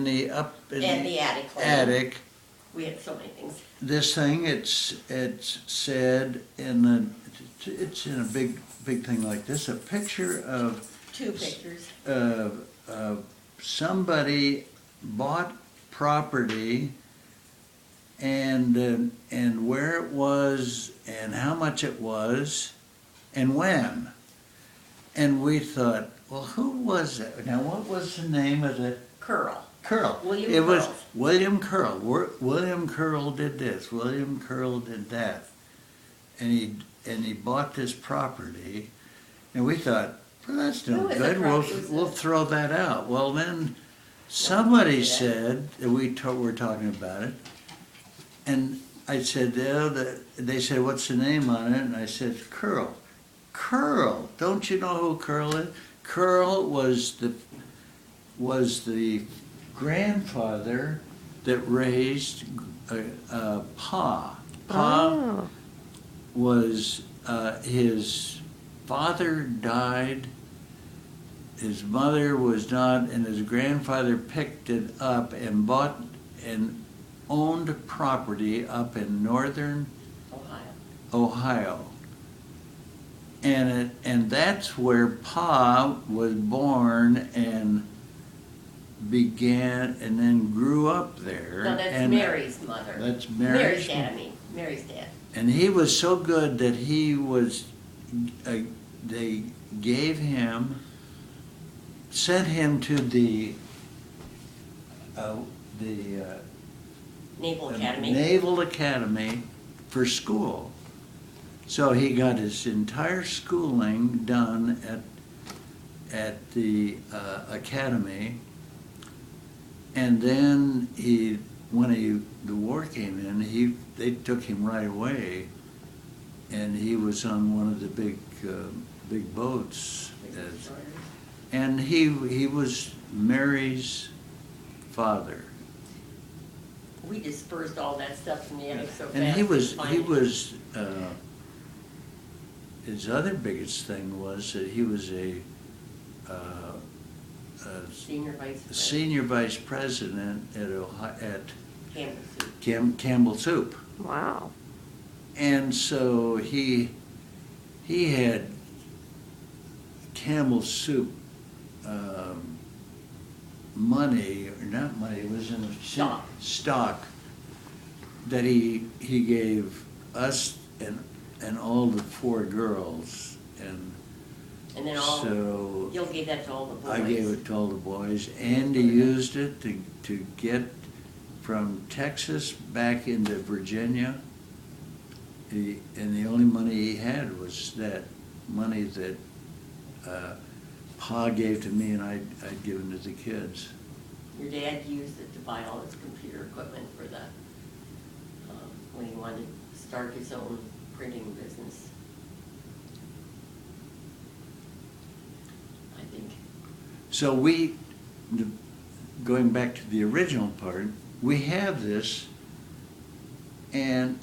the attic. attic, We had so many things. this thing, it's said it's in a big thing like this, a picture of 2 pictures. somebody bought property and where it was and how much it was and when. And we thought, well, who was that? Now, what was the name of the Curl. Curl? William It was Curl. William Curl. William Curl did this. William Curl did that. And he bought this property, and we thought, well, that's no good. We'll throw that out. Well, then somebody said that we're talking about it, and I said, they said, what's the name on it? And I said, Curl. Curl. Don't you know who Curl is? Curl was the grandfather that raised Pa. Pa was his father died, his mother was not, and his grandfather picked it up and bought and owned property up in northern Ohio. And that's where Pa was born and began and then grew up there. No, that's Mary's mother. That's Mary's dad, I mean. Mary's dad. And he was so good that he was, they gave him, sent him to the Naval Academy. Naval Academy for school. So he got his entire schooling done at the academy, and then when the war came in, they took him right away, and he was on one of the big boats, and he was Mary's father. We dispersed all that stuff from the attic so fast. And he was. His other biggest thing was that he was a senior vice president at Campbell Soup. Wow. And so he had Campbell Soup money, or not money, it was in a stock that he gave us and all the 4 girls, and then so Gil gave that to all the boys. I gave it to all the boys. Andy used it to get from Texas back into Virginia. And the only money he had was that money that Pa gave to me and I'd given to the kids. Your dad used it to buy all his computer equipment for the when he wanted to start his own printing business. I think. So going back to the original part, we have this, and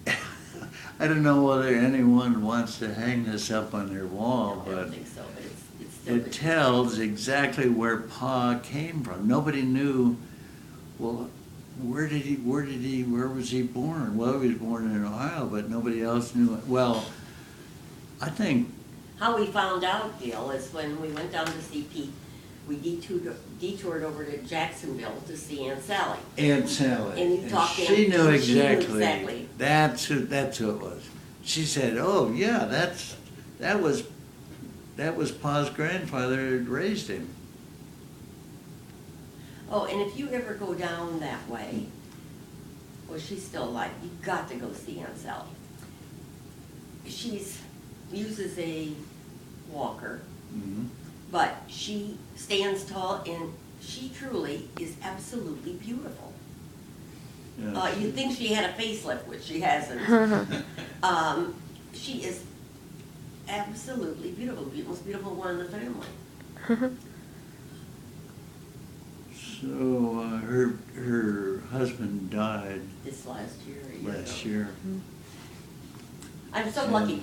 I don't know whether anyone wants to hang this up on their wall, I don't but think so, but it's still it tells exactly where Pa came from. Nobody knew, well, where was he born? Well, he was born in Ohio, but nobody else knew it. Well, I think... How we found out, Gil, is when we went down to see Pete, we detoured over to Jacksonville to see Aunt Sally. Aunt Sally. And you talked to she him. knew exactly. Exactly. That's who it was. She said, oh, yeah, that was Pa's grandfather that raised him. Oh, and if you ever go down that way, well, she's still alive, you've got to go see Aunt Sally. She uses a walker, but she stands tall, and she truly is absolutely beautiful. Yeah, You'd think she had a facelift, which she hasn't. She is absolutely beautiful, the most beautiful one in the family. So her husband died This last year. last year. I'm so lucky.